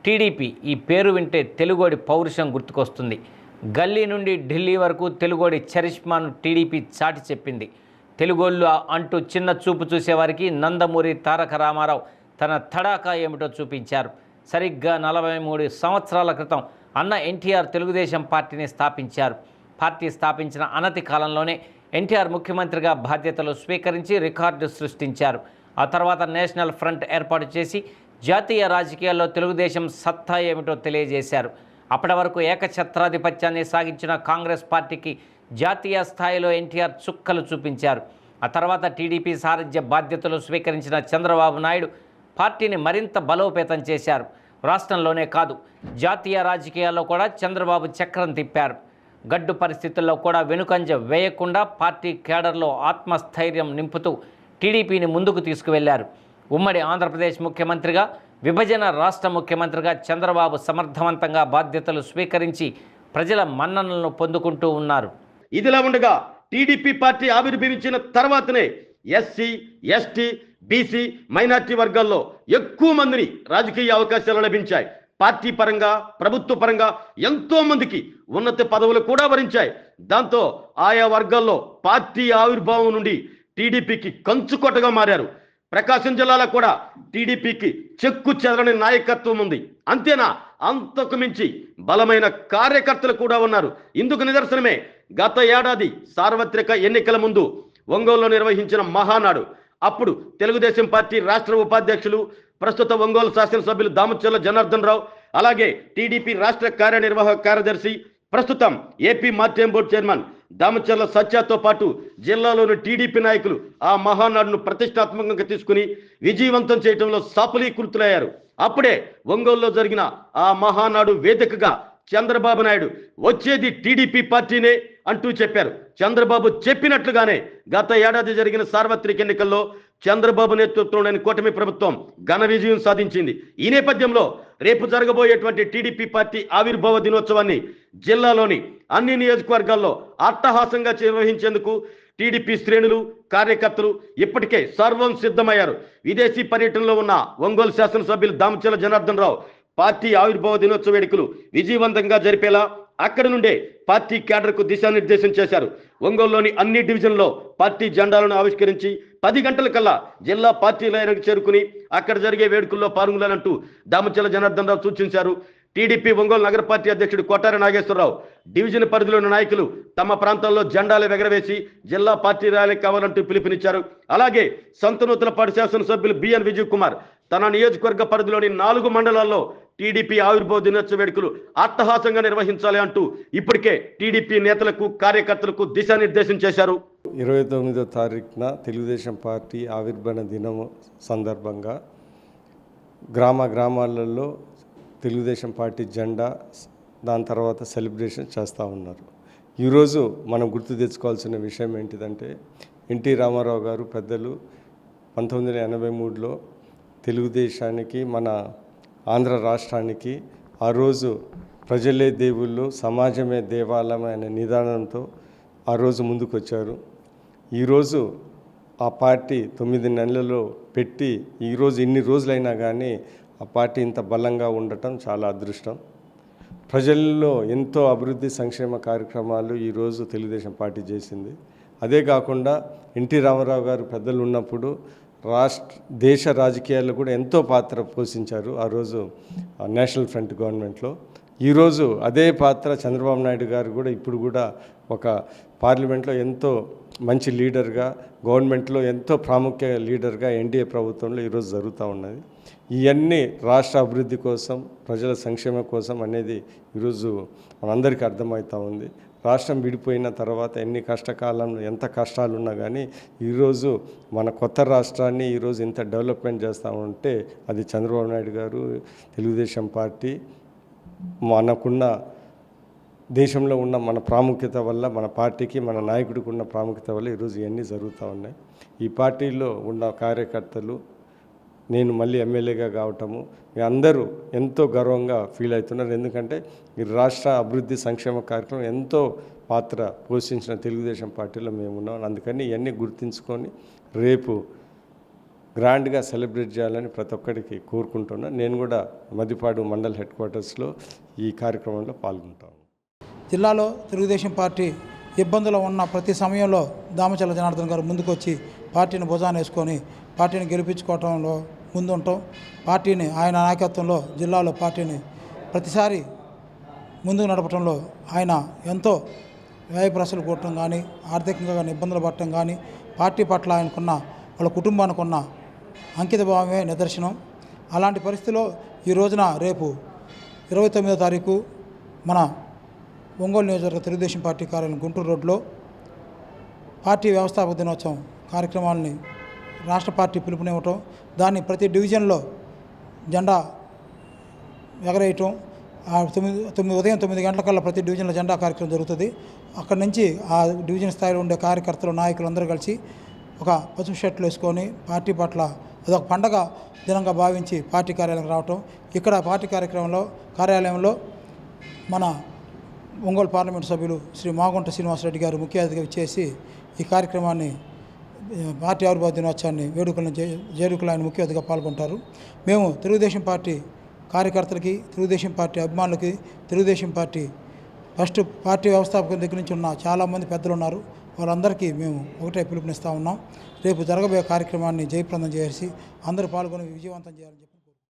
TDP ఈ పేరు వింటే తెలుగోడి పౌరుషం గుర్తుకొస్తుంది. గల్లీ నుండి ఢిల్లీ వరకు తెలుగోడి చరిష్మాను టీడీపీ చాటి చెప్పింది. తెలుగోళ్ళు అంటూ చిన్న చూపు చూసేవారికి నందమూరి తారక రామారావు తన తడాకా ఏమిటో చూపించారు. సరిగ్గా 43 సంవత్సరాల క్రితం అన్న ఎన్టీఆర్ తెలుగుదేశం పార్టీని స్థాపించారు. పార్టీ స్థాపించిన అనతి కాలంలోనే ఎన్టీఆర్ ముఖ్యమంత్రిగా బాధ్యతలు స్వీకరించి రికార్డు సృష్టించారు. ఆ తర్వాత నేషనల్ ఫ్రంట్ ఏర్పాటు చేసి జాతీయ రాజకీయాల్లో తెలుగుదేశం సత్తా ఏమిటో తెలియజేశారు. అప్పటి వరకు ఏకఛత్రాధిపత్యాన్ని సాగించిన కాంగ్రెస్ పార్టీకి జాతీయ స్థాయిలో ఎన్టీఆర్ చుక్కలు చూపించారు. ఆ తర్వాత టీడీపీ సారథ్య బాధ్యతలు స్వీకరించిన చంద్రబాబు నాయుడు పార్టీని మరింత బలోపేతం చేశారు. రాష్ట్రంలోనే కాదు, జాతీయ రాజకీయాల్లో కూడా చంద్రబాబు చక్రం తిప్పారు. గడ్డు పరిస్థితుల్లో కూడా వెనుకంజ వేయకుండా పార్టీ కేడర్లో ఆత్మస్థైర్యం నింపుతూ టీడీపీని ముందుకు తీసుకువెళ్లారు. ఉమ్మడి ఆంధ్రప్రదేశ్ ముఖ్యమంత్రిగా, విభజన రాష్ట్ర ముఖ్యమంత్రిగా చంద్రబాబు సమర్థవంతంగా బాధ్యతలు స్వీకరించి ప్రజల మన్ననలను పొందుకుంటూ ఉన్నారు. ఇదిలా ఉండగా టీడీపీ పార్టీ ఆవిర్భవించిన తర్వాతనే ఎస్సీ, ఎస్టీ, బీసీ, మైనార్టీ వర్గాల్లో ఎక్కువ మందిని రాజకీయ అవకాశాలు లభించాయి. పార్టీ పరంగా, ప్రభుత్వ పరంగా ఎంతో మందికి ఉన్నత పదవులు కూడా వరించాయి. దాంతో ఆయా వర్గాల్లో పార్టీ ఆవిర్భావం నుండి టీడీపీకి కంచుకొట్టగా మారారు. ప్రకాశం జిల్లాలో కూడా టీడీపీకి చెక్కు చెదరని నాయకత్వం ఉంది. అంతేనా, అంతకు మించి బలమైన కార్యకర్తలు కూడా ఉన్నారు. ఇందుకు నిదర్శనమే గత ఏడాది సార్వత్రిక ఎన్నికల ముందు ఒంగోలులో నిర్వహించిన మహానాడు. అప్పుడు తెలుగుదేశం పార్టీ రాష్ట్ర ఉపాధ్యక్షులు, ప్రస్తుత ఒంగోలు శాసనసభ్యులు దామచర్ల జనార్దన్ రావు, అలాగే టీడీపీ రాష్ట్ర కార్యనిర్వాహక కార్యదర్శి, ప్రస్తుతం AP marketing board chairman Damacharla సత్యతో పాటు జిల్లాలోని టీడీపీ నాయకులు ఆ మహానాడును ప్రతిష్టాత్మకంగా తీసుకుని విజయవంతం చేయడంలో సఫలీకృతులయ్యారు. అప్పుడే ఒంగోలులో జరిగిన ఆ మహానాడు వేదికగా చంద్రబాబు నాయుడు వచ్చేది టీడీపీ పార్టీనే అంటూ చెప్పారు. చంద్రబాబు చెప్పినట్లుగానే గత ఏడాది జరిగిన సార్వత్రిక ఎన్నికల్లో చంద్రబాబు నేతృత్వంలోని కూటమి ప్రభుత్వం ఘన విజయం సాధించింది. ఈ నేపథ్యంలో రేపు జరగబోయేటువంటి టీడీపీ పార్టీ ఆవిర్భావ దినోత్సవాన్ని జిల్లాలోని అన్ని నియోజకవర్గాల్లో అట్టహాసంగా నిర్వహించేందుకు టీడీపీ శ్రేణులు, కార్యకర్తలు ఇప్పటికే సర్వం సిద్ధమయ్యారు. విదేశీ పర్యటనలో ఉన్న ఒంగోలు శాసనసభ్యులు దామచర్ల జనార్దన్ రావు పార్టీ ఆవిర్భావ దినోత్సవ వేడుకలు విజయవంతంగా జరిపేలా అక్కడి నుండే పార్టీ కేడర్కు దిశానిర్దేశం చేశారు. ఒంగోలులోని అన్ని డివిజన్లో పార్టీ జెండాలను ఆవిష్కరించి 10 గంటల కల్లా జిల్లా పార్టీ లైన్కు చేరుకుని అక్కడ జరిగే వేడుకల్లో పాల్గొనాలంటూ దామచర్ల జనార్దన్ రావు సూచించారు. టీడీపీ ఒంగోలు నగర పార్టీ అధ్యక్షుడు కొట్టారి నాగేశ్వరరావు డివిజన్ పరిధిలోని నాయకులు తమ ప్రాంతాల్లో జెండాలు ఎగరవేసి జిల్లా పార్టీ ర్యాలీ కావాలంటూ పిలుపునిచ్చారు. అలాగే సంతనూతలపాటి శాసనసభ్యులు బిఎన్ విజయ్ కుమార్ తన నియోజకవర్గ పరిధిలోని 4 మండలాల్లో టీడీపీ ఆవిర్భావ దినోత్సవ వేడుకలు అట్టహాసంగా నిర్వహించాలి అంటూ ఇప్పటికే టీడీపీ నేతలకు, కార్యకర్తలకు దిశానిర్దేశం చేశారు. 29వ తారీఖున తెలుగుదేశం పార్టీ ఆవిర్భావ దినం సందర్భంగా గ్రామాలలో తెలుగుదేశం పార్టీ జెండా, దాని తర్వాత సెలబ్రేషన్ చేస్తూ ఉన్నారు. ఈరోజు మనం గుర్తు తెచ్చుకోవాల్సిన విషయం ఏంటిదంటే, ఎన్టీ రామారావు గారు పెద్దలు 1983లో తెలుగుదేశానికి, మన ఆంధ్ర రాష్ట్రానికి ఆ రోజు ప్రజలే దేవుళ్ళు, సమాజమే దేవాలయం అనే నిదానంతో ఆ రోజు ముందుకు వచ్చారు. ఈరోజు ఆ పార్టీ 9 నెలల్లో పెట్టి ఈరోజు ఇన్ని రోజులైనా కానీ ఆ పార్టీ ఇంత బలంగా ఉండటం చాలా అదృష్టం. ప్రజల్లో ఎంతో అభివృద్ధి, సంక్షేమ కార్యక్రమాలు ఈరోజు తెలుగుదేశం పార్టీ చేసింది. అదే కాకుండా ఎన్టీ రామారావు గారు పెద్దలు ఉన్నప్పుడు దేశ రాజకీయాల్లో కూడా ఎంతో పాత్ర పోషించారు ఆ రోజు నేషనల్ ఫ్రంట్ గవర్నమెంట్లో. ఈరోజు అదే పాత్ర చంద్రబాబు నాయుడు గారు కూడా ఇప్పుడు కూడా ఒక పార్లమెంట్లో ఎంతో మంచి లీడర్గా, గవర్నమెంట్లో ఎంతో ప్రాముఖ్య లీడర్గా ఎన్డీఏ ప్రభుత్వంలో ఈరోజు జరుగుతూ ఉన్నది. ఇవన్నీ రాష్ట్ర అభివృద్ధి కోసం, ప్రజల సంక్షేమం కోసం అనేది ఈరోజు మనందరికీ అర్థమవుతూ ఉంది. రాష్ట్రం విడిపోయిన తర్వాత ఎన్ని కష్టకాలంలో ఎంత కష్టాలు ఉన్నా కానీ ఈరోజు మన కొత్త రాష్ట్రాన్ని ఈరోజు ఇంత డెవలప్మెంట్ చేస్తూ ఉంటే అది చంద్రబాబు నాయుడు గారు, తెలుగుదేశం పార్టీ, మనకున్న దేశంలో ఉన్న మన ప్రాముఖ్యత వల్ల, మన పార్టీకి, మన నాయకుడికి ఉన్న ప్రాముఖ్యత వల్ల ఈరోజు ఇవన్నీ జరుగుతూ ఉన్నాయి. ఈ పార్టీలో ఉన్న కార్యకర్తలు, నేను మళ్ళీ ఎమ్మెల్యేగా కావటము, అందరూ ఎంతో గర్వంగా ఫీల్ అవుతున్నారు. ఎందుకంటే ఈ రాష్ట్ర అభివృద్ధి, సంక్షేమ కార్యక్రమం ఎంతో పాత్ర పోషించిన తెలుగుదేశం పార్టీలో మేము ఉన్నాం. అందుకని ఇవన్నీ గుర్తుంచుకొని రేపు గ్రాండ్గా సెలబ్రేట్ చేయాలని ప్రతి ఒక్కరికి కోరుకుంటున్నాను. నేను కూడా మదిపాడు మండల్ హెడ్ క్వార్టర్స్లో ఈ కార్యక్రమంలో పాల్గొంటాను. జిల్లాలో తెలుగుదేశం పార్టీ ఇబ్బందులు ఉన్న ప్రతి సమయంలో దామచల్ల జనార్దన్ గారు ముందుకొచ్చి పార్టీని భుజాన వేసుకొని పార్టీని గెలిపించుకోవడంలో ముందుంటాం. పార్టీని ఆయన నాయకత్వంలో జిల్లాలో పార్టీని ప్రతిసారి ముందుకు నడపడంలో ఆయన ఎంతో వ్యయప్రసలు కూడటం కానీ ఆర్థికంగా కానీ ఇబ్బందులు పడటం కానీ పార్టీ పట్ల ఆయనకున్న వాళ్ళ కుటుంబానికి ఉన్న అంకిత భావమే నిదర్శనం. అలాంటి పరిస్థితిలో ఈ రోజున రేపు 29వ తారీఖు మన ఒంగోలు నియోజకవర్గ తెలుగుదేశం పార్టీ కార్యాలయం గుంటూరు రోడ్లో పార్టీ వ్యవస్థాపక దినోత్సవం కార్యక్రమాలని రాష్ట్ర పార్టీ పిలుపునివ్వటం, దాన్ని ప్రతి డివిజన్లో జెండా ఎగరేయటం, ఉదయం 9 గంటలకల్లా ప్రతి డివిజన్లో జెండా కార్యక్రమం జరుగుతుంది. అక్కడి నుంచి ఆ డివిజన్ స్థాయిలో ఉండే కార్యకర్తలు నాయకులు అందరూ కలిసి ఒక పసుపు షర్ట్లు వేసుకొని పార్టీ పట్ల అదొక పండగ దినంగా భావించి పార్టీ కార్యాలయం రావటం. ఇక్కడ పార్టీ కార్యాలయంలో మన ఒంగోలు పార్లమెంటు సభ్యులు శ్రీ మాగుంట శ్రీనివాసరెడ్డి గారు ముఖ్య అతిథిగా ఇచ్చేసి ఈ కార్యక్రమాన్ని పార్టీ ఆవిర్భావ దినోత్సవాన్ని వేడుకలు ఆయన ముఖ్య అతిథిగా పాల్గొంటారు. మేము తెలుగుదేశం పార్టీ కార్యకర్తలకి, తెలుగుదేశం పార్టీ అభిమానులకి, తెలుగుదేశం పార్టీ పార్టీ వ్యవస్థాపకం దగ్గర నుంచి ఉన్న చాలామంది పెద్దలు ఉన్నారు. వాళ్ళందరికీ మేము ఒకటే పిలుపునిస్తూ ఉన్నాం. రేపు జరగబోయే కార్యక్రమాన్ని జయప్రదం చేసి అందరూ పాల్గొని విజయవంతం చేయాలని చెప్పి